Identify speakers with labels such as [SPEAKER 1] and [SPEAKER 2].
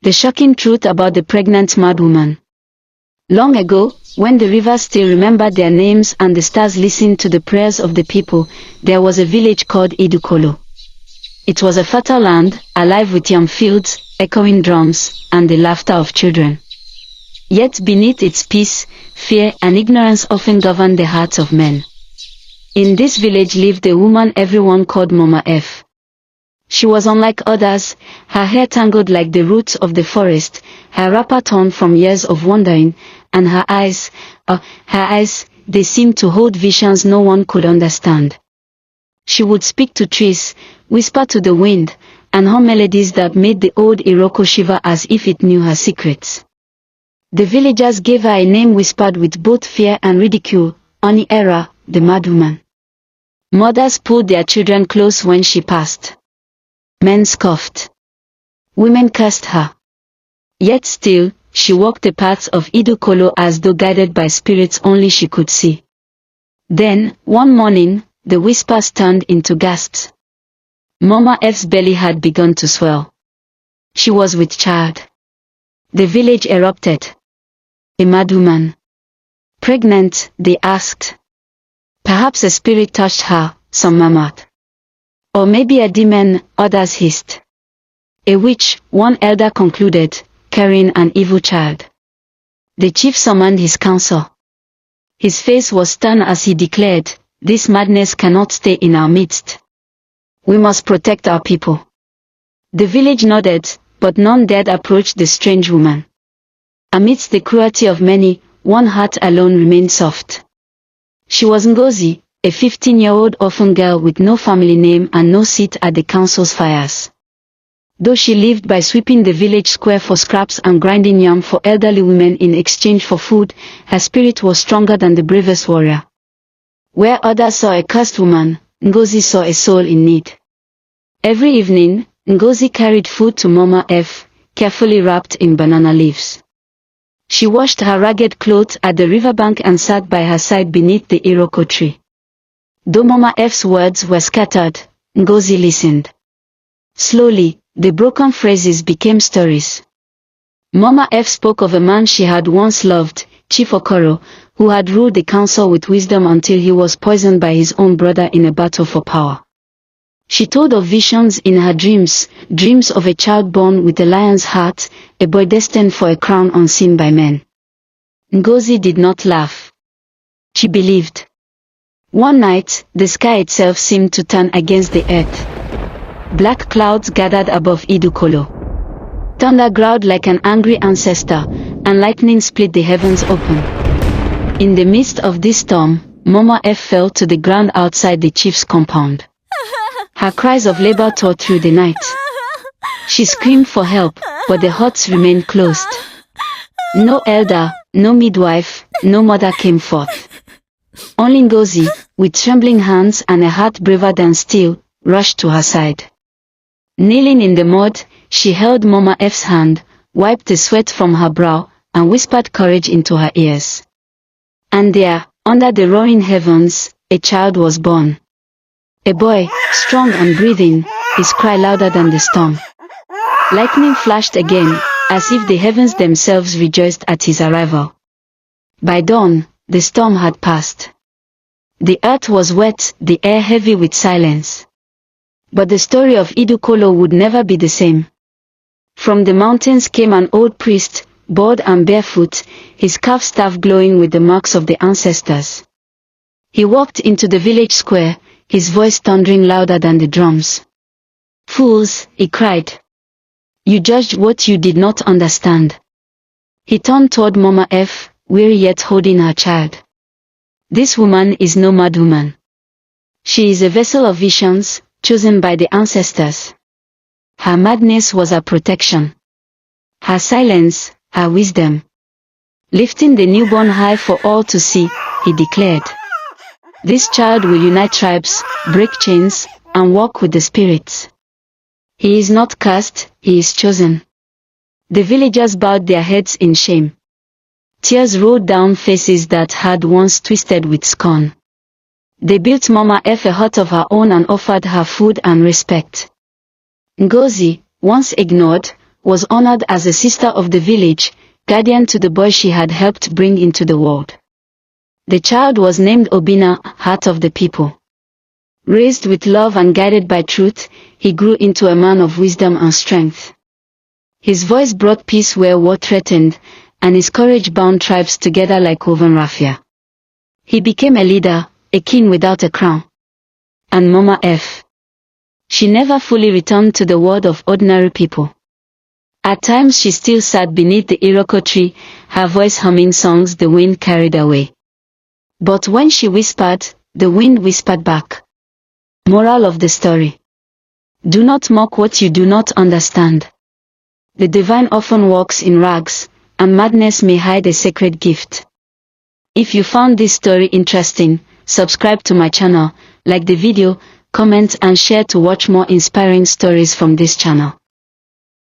[SPEAKER 1] The shocking truth about the pregnant madwoman. Long ago, when the rivers still remembered their names and the stars listened to the prayers of the people, there was a village called Idu Kolo. It was a fertile land, alive with yam fields, echoing drums, and the laughter of children. Yet beneath its peace, fear and ignorance often governed the hearts of men. In this village lived a woman everyone called Mama Efe. She was unlike others, her hair tangled like the roots of the forest, her wrapper torn from years of wandering, and her eyes, they seemed to hold visions no one could understand. She would speak to trees, whisper to the wind, and hum melodies that made the old Iroko shiver as if it knew her secrets. The villagers gave her a name whispered with both fear and ridicule, Oni-Era, the madwoman. Mothers pulled their children close when she passed. Men scoffed. Women cursed her. Yet still, she walked the paths of Idu Kolo as though guided by spirits only she could see. Then, one morning, the whispers turned into gasps. Mama Efe's belly had begun to swell. She was with child. The village erupted. A madwoman. Pregnant, they asked. Perhaps a spirit touched her, some murmured. Or maybe a demon, others hissed. A witch, one elder concluded, carrying an evil child. The chief summoned his council. His face was stern as he declared, "This madness cannot stay in our midst. We must protect our people." The village nodded, but none dared approach the strange woman. Amidst the cruelty of many, one heart alone remained soft. She was Ngozi, a 15-year-old orphan girl with no family name and no seat at the council's fires. Though she lived by sweeping the village square for scraps and grinding yam for elderly women in exchange for food, her spirit was stronger than the bravest warrior. Where others saw a cursed woman, Ngozi saw a soul in need. Every evening, Ngozi carried food to Mama Efe, carefully wrapped in banana leaves. She washed her ragged clothes at the riverbank and sat by her side beneath the Iroko tree. Though Mama Efe's words were scattered, Ngozi listened. Slowly, the broken phrases became stories. Mama Efe spoke of a man she had once loved, Chief Okoro, who had ruled the council with wisdom until he was poisoned by his own brother in a battle for power. She told of visions in her dreams, dreams of a child born with a lion's heart, a boy destined for a crown unseen by men. Ngozi did not laugh. She believed. One night, the sky itself seemed to turn against the earth. Black clouds gathered above Idu Kolo. Thunder growled like an angry ancestor, and lightning split the heavens open. In the midst of this storm, Mama Efe fell to the ground outside the chief's compound. Her cries of labor tore through the night. She screamed for help, but the huts remained closed. No elder, no midwife, no mother came forth. Only Ngozi, with trembling hands and a heart braver than steel, rushed to her side. Kneeling in the mud, she held Mama Efe's hand, wiped the sweat from her brow, and whispered courage into her ears. And there, under the roaring heavens, a child was born. A boy, strong and breathing, his cry louder than the storm. Lightning flashed again, as if the heavens themselves rejoiced at his arrival. By dawn, the storm had passed. The earth was wet, the air heavy with silence. But the story of Idu Kolo would never be the same. From the mountains came an old priest, bald and barefoot, his carved staff glowing with the marks of the ancestors. He walked into the village square, his voice thundering louder than the drums. "Fools," he cried. "You judged what you did not understand." He turned toward Mama Efe, weary yet holding her child. "This woman is no madwoman. She is a vessel of visions, chosen by the ancestors. Her madness was our protection. Her silence, our wisdom." Lifting the newborn high for all to see, he declared, "This child will unite tribes, break chains, and walk with the spirits. He is not cursed, he is chosen." The villagers bowed their heads in shame. Tears rolled down faces that had once twisted with scorn. They built Mama Efe a hut of her own and offered her food and respect. Ngozi, once ignored, was honored as a sister of the village, guardian to the boy she had helped bring into the world. The child was named Obinna, heart of the people. Raised with love and guided by truth, he grew into a man of wisdom and strength. His voice brought peace where war threatened, and his courage bound tribes together like woven raffia. He became a leader, a king without a crown. And Mama Efe. She never fully returned to the world of ordinary people. At times she still sat beneath the Iroko tree, her voice humming songs the wind carried away. But when she whispered, the wind whispered back. Moral of the story. Do not mock what you do not understand. The divine often walks in rags, and madness may hide a sacred gift. If you found this story interesting, subscribe to my channel, like the video, comment and share to watch more inspiring stories from this channel.